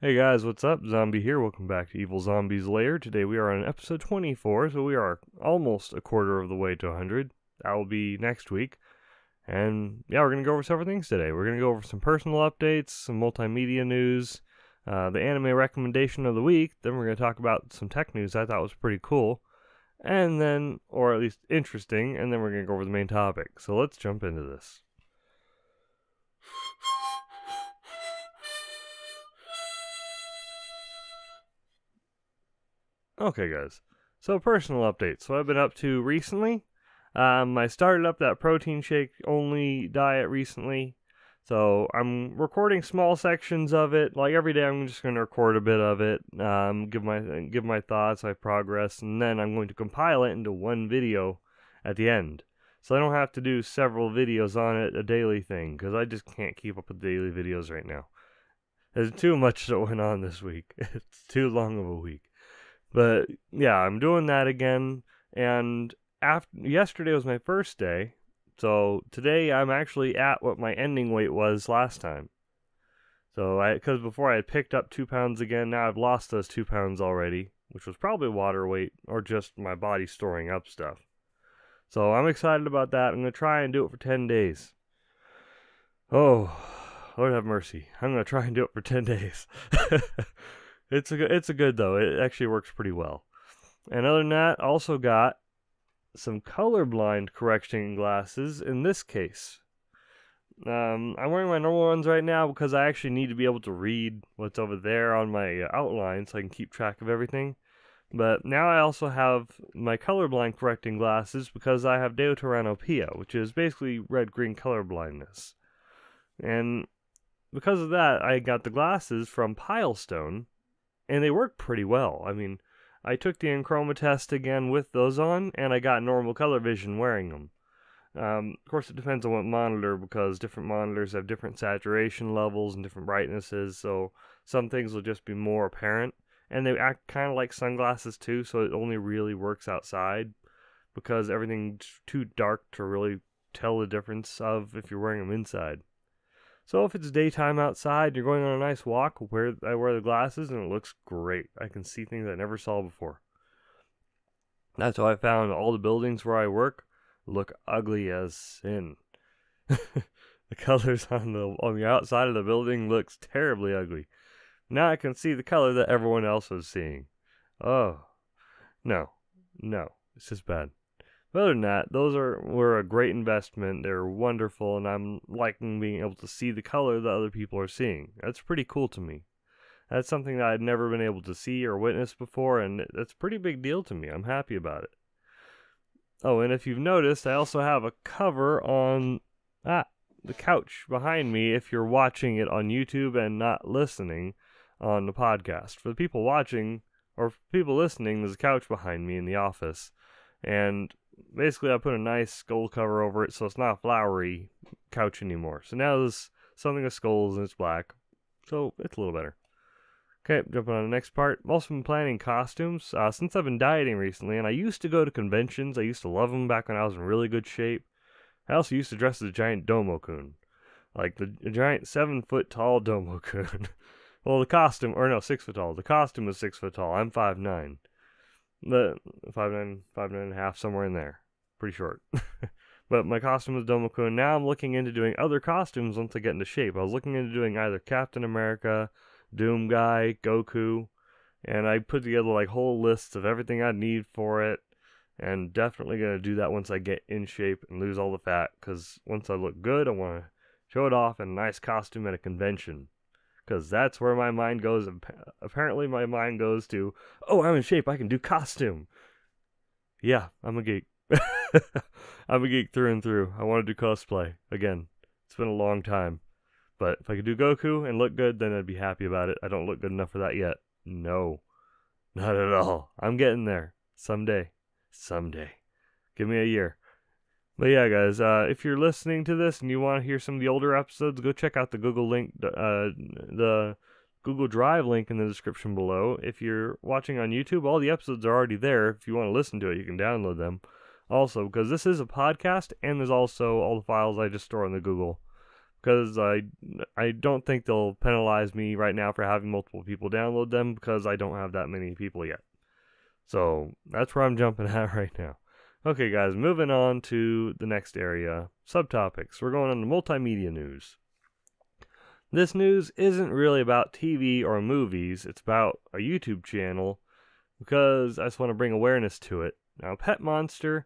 Hey guys, what's up? Zombie here. Welcome back to Evilzombies Lair. Today we are on episode 24, so we are almost a quarter of the way to 100. That will be next week. And yeah, we're going to go over several things today. We're going to go over some personal updates, some multimedia news, the anime recommendation of the week. Then we're going to talk about some tech news I thought was pretty cool, and then, or at least interesting, and then we're going to go over the main topic. So let's jump into this. Okay, guys. So, personal updates. What I've been up to recently. I started up that protein shake only diet recently. So, I'm recording small sections of it. Like every day, I'm just going to record a bit of it, give my thoughts, my progress, and then I'm going to compile it into one video at the end. So, I don't have to do several videos on it, a daily thing, because I just can't keep up with daily videos right now. There's too much that went on this week. It's too long of a week. But yeah, I'm doing that again. And yesterday was my first day, so today I'm actually at what my ending weight was last time. So because before I had picked up 2 pounds again, now I've lost those 2 pounds already, which was probably water weight or just my body storing up stuff. So I'm excited about that. I'm gonna try and do it for 10 days. Oh, Lord have mercy. I'm gonna try and do it for 10 days. It's a good though. It actually works pretty well. And other than that, also got some colorblind correction glasses in this case. I'm wearing my normal ones right now because I actually need to be able to read what's over there on my outline so I can keep track of everything. But now I also have my colorblind correcting glasses because I have deuteranopia, which is basically red-green color blindness. And because of that, I got the glasses from Pilestone, and they work pretty well. I mean, I took the Enchroma test again with those on, and I got normal color vision wearing them. Of course, it depends on what monitor, because different monitors have different saturation levels and different brightnesses, so some things will just be more apparent. And they act kind of like sunglasses too, so it only really works outside, because everything's too dark to really tell the difference of if you're wearing them inside. So if it's daytime outside and you're going on a nice walk, I wear the glasses and it looks great. I can see things I never saw before. That's why I found all the buildings where I work look ugly as sin. The colors on the outside of the building looks terribly ugly. Now I can see the color that everyone else was seeing. Oh, no, it's just bad. But other than that, those were a great investment. They're wonderful, and I'm liking being able to see the color that other people are seeing. That's pretty cool to me. That's something that I'd never been able to see or witness before, and that's a pretty big deal to me. I'm happy about it. Oh, and if you've noticed, I also have a cover on the couch behind me if you're watching it on YouTube and not listening on the podcast. For the people watching, or people listening, there's a couch behind me in the office, and basically I put a nice skull cover over it so it's not a flowery couch anymore. So now there's something with skulls and it's black. So it's a little better. Okay, jumping on the next part. I've also been planning costumes since I've been dieting recently, and I used to go to conventions. I used to love them back when I was in really good shape. I also used to dress as a giant Domo-kun. Like a giant 7-foot tall Domo-kun. Well, the costume, 6 foot tall. The costume is 6 foot tall. I'm 5'9". The 5'9", 5'9.5", somewhere in there. Pretty short. But my costume is Domo-kun. Now I'm looking into doing other costumes once I get into shape. I was looking into doing either Captain America, Doom Guy, Goku, and I put together like whole lists of everything I need for it, and definitely going to do that once I get in shape and lose all the fat, because once I look good, I want to show it off in a nice costume at a convention. Because that's where my mind goes. Apparently my mind goes to, oh, I'm in shape, I can do costume. Yeah, I'm a geek. I'm a geek through and through. I want to do cosplay. Again, it's been a long time. But if I could do Goku and look good, then I'd be happy about it. I don't look good enough for that yet. No, not at all. I'm getting there. Someday. Give me a year. But yeah, guys, if you're listening to this and you want to hear some of the older episodes, go check out the Google link, the Google Drive link in the description below. If you're watching on YouTube, all the episodes are already there. If you want to listen to it, you can download them. Also, because this is a podcast, and there's also all the files I just store on the Google. because I don't think they'll penalize me right now for having multiple people download them because I don't have that many people yet. So that's where I'm jumping at right now. Okay, guys, moving on to the next area, subtopics. We're going on to multimedia news. This news isn't really about TV or movies. It's about a YouTube channel because I just want to bring awareness to it. Now, PetMonster,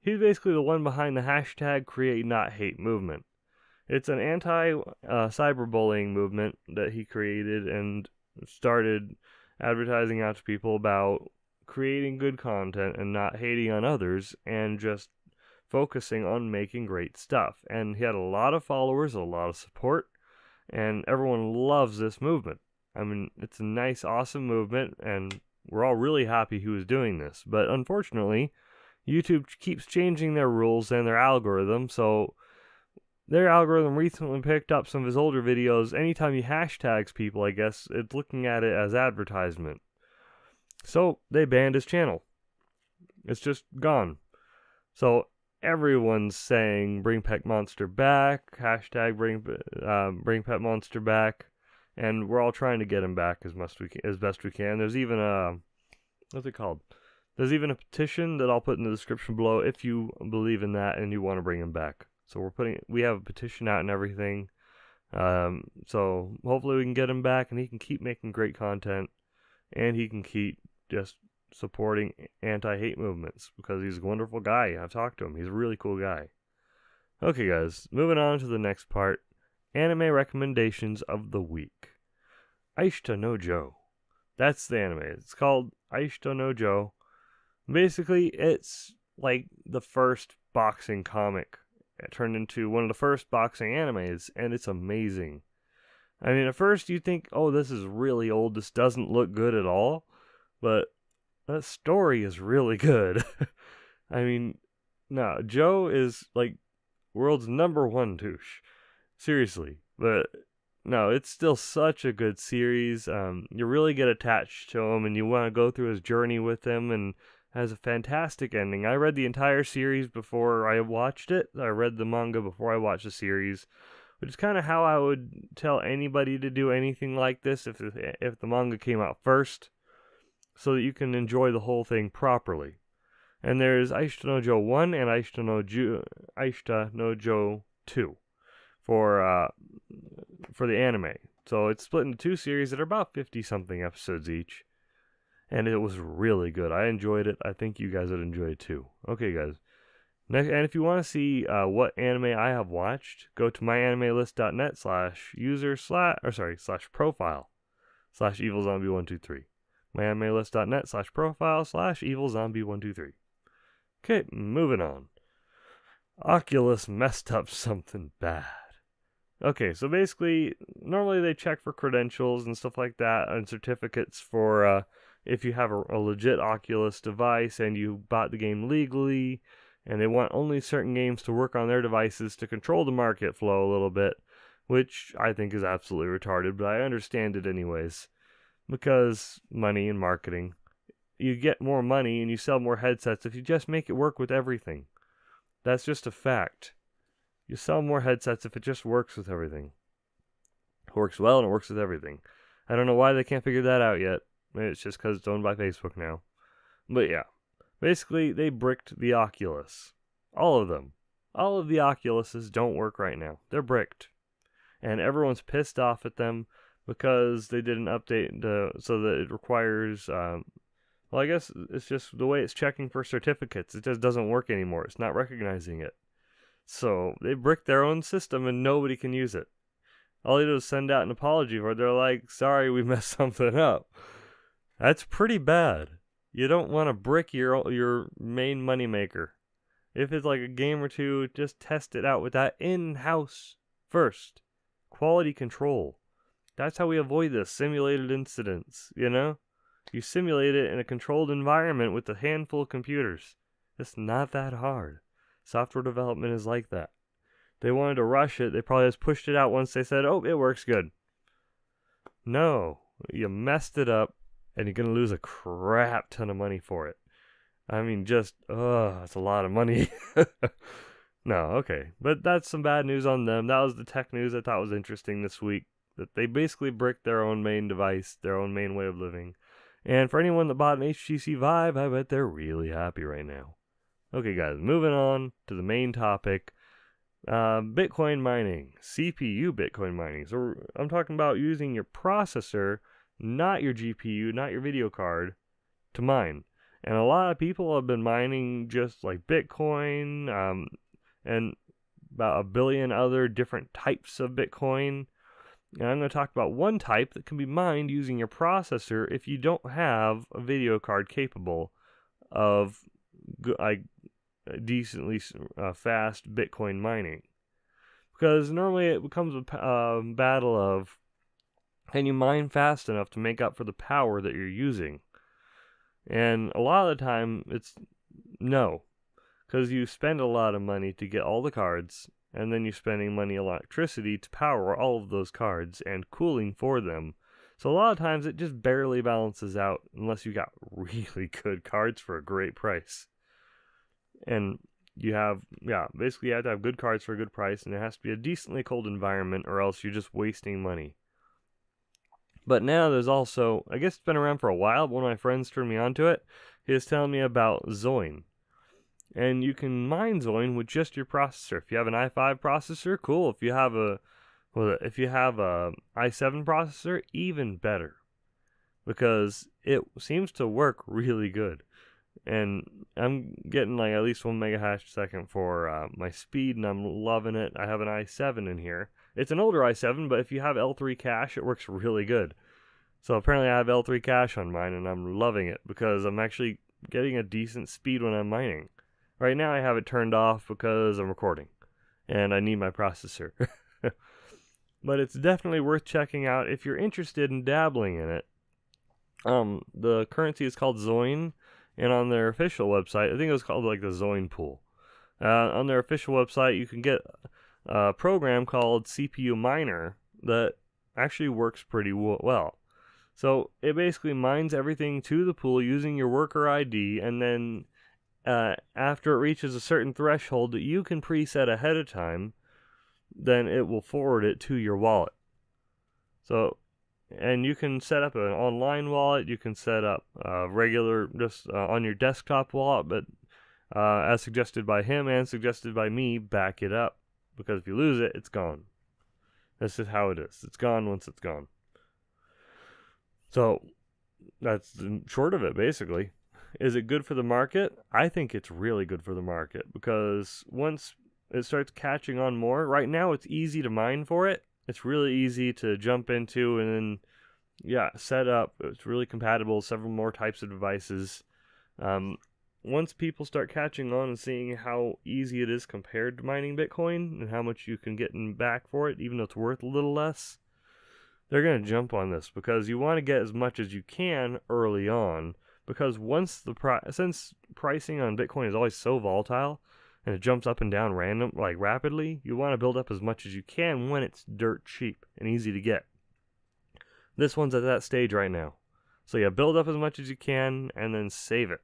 he's basically the one behind the hashtag Create Not Hate movement. It's an anti-cyberbullying movement that he created and started advertising out to people about creating good content and not hating on others and just focusing on making great stuff. And he had a lot of followers, a lot of support, and everyone loves this movement. I mean, it's a nice, awesome movement, and we're all really happy he was doing this. But unfortunately, YouTube keeps changing their rules and their algorithm, so their algorithm recently picked up some of his older videos. Anytime he hashtags people, I guess, it's looking at it as advertisement. So they banned his channel. It's just gone. So everyone's saying bring PetMonster back, hashtag bring PetMonster back, and we're all trying to get him back as best we can. There's even a what's it called? There's even a petition that I'll put in the description below if you believe in that and you want to bring him back. So we have a petition out and everything. So hopefully we can get him back and he can keep making great content and he can keep just supporting anti-hate movements because he's a wonderful guy. I've talked to him. He's a really cool guy. Okay, guys, moving on to the next part. Anime recommendations of the week. Aishita no Joe. That's the anime. It's called Aishita no Joe. Basically, it's like the first boxing comic. It turned into one of the first boxing animes, and it's amazing. I mean, at first you think, oh, this is really old. This doesn't look good at all. But that story is really good. I mean, no, Joe is like world's #1 douche. Seriously. But no, it's still such a good series. You really get attached to him and you want to go through his journey with him, and has a fantastic ending. I read the entire series before I watched it. I read the manga before I watched the series, which is kind of how I would tell anybody to do anything like this if the manga came out first, so that you can enjoy the whole thing properly. And there's Aishita no Joe 1 and Aishita no Joe 2 for the anime. So it's split into two series that are about 50-something episodes each. And it was really good. I enjoyed it. I think you guys would enjoy it too. Okay, guys. Next, and if you want to see what anime I have watched, go to myanimelist.net /user/profile/Evilzombie123. myanimelist.net/profile/Evilzombie123. Okay, moving on. Oculus messed up something bad. Okay, so basically, normally they check for credentials and stuff like that and certificates for if you have a legit Oculus device and you bought the game legally, and they want only certain games to work on their devices to control the market flow a little bit, which I think is absolutely retarded, but I understand it anyways. Because money and marketing. You get more money and you sell more headsets if you just make it work with everything. That's just a fact. You sell more headsets if it just works with everything. It works well and it works with everything. I don't know why they can't figure that out yet. Maybe it's just because it's owned by Facebook now. But yeah. Basically, they bricked the Oculus. All of them. All of the Oculuses don't work right now. They're bricked. And everyone's pissed off at them because they did an update so that it requires, well, I guess it's just the way it's checking for certificates. It just doesn't work anymore. It's not recognizing it. So they bricked their own system and nobody can use it. All they do is send out an apology for it. They're like, sorry, we messed something up. That's pretty bad. You don't want to brick your main moneymaker. If it's like a game or two, just test it out with that in-house first. Quality control. That's how we avoid this. Simulated incidents, you know? You simulate it in a controlled environment with a handful of computers. It's not that hard. Software development is like that. They wanted to rush it. They probably just pushed it out once they said, oh, it works good. No. You messed it up, and you're going to lose a crap ton of money for it. I mean, just, it's a lot of money. No, okay. But that's some bad news on them. That was the tech news I thought was interesting this week. That they basically bricked their own main device, their own main way of living. And for anyone that bought an HTC Vive, I bet they're really happy right now. Okay, guys, moving on to the main topic. Bitcoin mining, CPU Bitcoin mining. So I'm talking about using your processor, not your GPU, not your video card, to mine. And a lot of people have been mining just like Bitcoin, and about a billion other different types of Bitcoin. And I'm going to talk about one type that can be mined using your processor if you don't have a video card capable of decently fast Bitcoin mining. Because normally it becomes a battle of, can you mine fast enough to make up for the power that you're using? And a lot of the time it's no. Because you spend a lot of money to get all the cards, and then you're spending money on electricity to power all of those cards and cooling for them. So a lot of times it just barely balances out unless you got really good cards for a great price. And you have, basically you have to have good cards for a good price, and it has to be a decently cold environment, or else you're just wasting money. But now there's also, I guess it's been around for a while, but one of my friends turned me onto it. He was telling me about Zoin. And you can mine Zoin with just your processor. If you have an i5 processor, cool. If you have a i7 processor, even better. Because it seems to work really good. And I'm getting like at least 1 megahash a second for my speed, and I'm loving it. I have an i7 in here. It's an older i7, but if you have L3 cache, it works really good. So apparently I have L3 cache on mine, and I'm loving it because I'm actually getting a decent speed when I'm mining. Right now I have it turned off because I'm recording, and I need my processor. But it's definitely worth checking out if you're interested in dabbling in it. The currency is called Zoin. And on their official website, I think it was called like the Zoin Pool. On their official website, you can get a program called CPU Miner that actually works pretty well. So it basically mines everything to the pool using your worker ID, and then after it reaches a certain threshold that you can preset ahead of time, then it will forward it to your wallet. So, and you can set up an online wallet, you can set up regular, just on your desktop wallet, but as suggested by him and suggested by me, back it up. Because if you lose it, it's gone. That's just how it is. It's gone once it's gone. So, that's the short of it, basically. Is it good for the market? I think it's really good for the market, because once it starts catching on more, right now it's easy to mine for it. It's really easy to jump into and then, set up. It's really compatible with several more types of devices. Once people start catching on and seeing how easy it is compared to mining Bitcoin and how much you can get back for it, even though it's worth a little less, they're going to jump on this because you want to get as much as you can early on. Because once since pricing on Bitcoin is always so volatile, and it jumps up and down rapidly, you want to build up as much as you can when it's dirt cheap and easy to get. This one's at that stage right now. So build up as much as you can and then save it.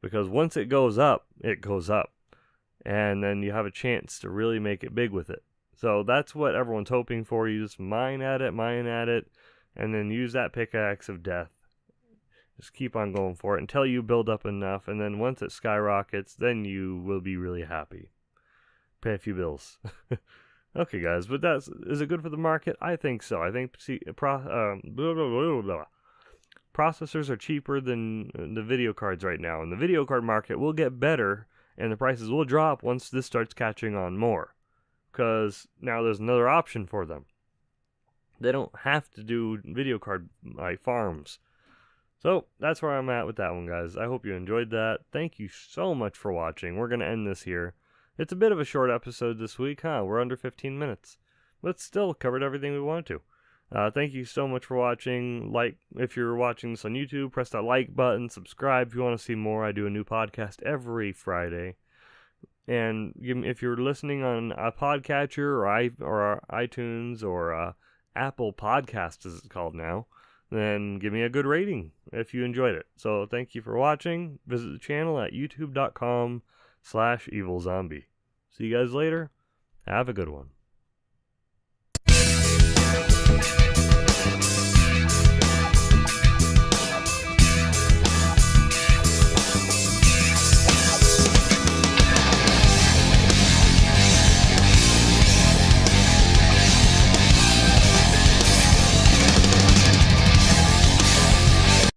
Because once it goes up, it goes up. And then you have a chance to really make it big with it. So that's what everyone's hoping for. You just mine at it, and then use that pickaxe of death. Just keep on going for it until you build up enough, and then once it skyrockets, then you will be really happy. Pay a few bills. Okay, guys, but is it good for the market? I think so. I think processors are cheaper than the video cards right now, and the video card market will get better, and the prices will drop once this starts catching on more, because now there's another option for them. They don't have to do video card farms. So, that's where I'm at with that one, guys. I hope you enjoyed that. Thank you so much for watching. We're going to end this here. It's a bit of a short episode this week, huh? We're under 15 minutes. But still covered everything we wanted to. Thank you so much for watching. If you're watching this on YouTube, press that like button. Subscribe if you want to see more. I do a new podcast every Friday. And if you're listening on a podcatcher or iTunes or Apple Podcast, as it's called now, then give me a good rating if you enjoyed it. So thank you for watching. Visit the channel at youtube.com/Evilzombie. See you guys later. Have a good one.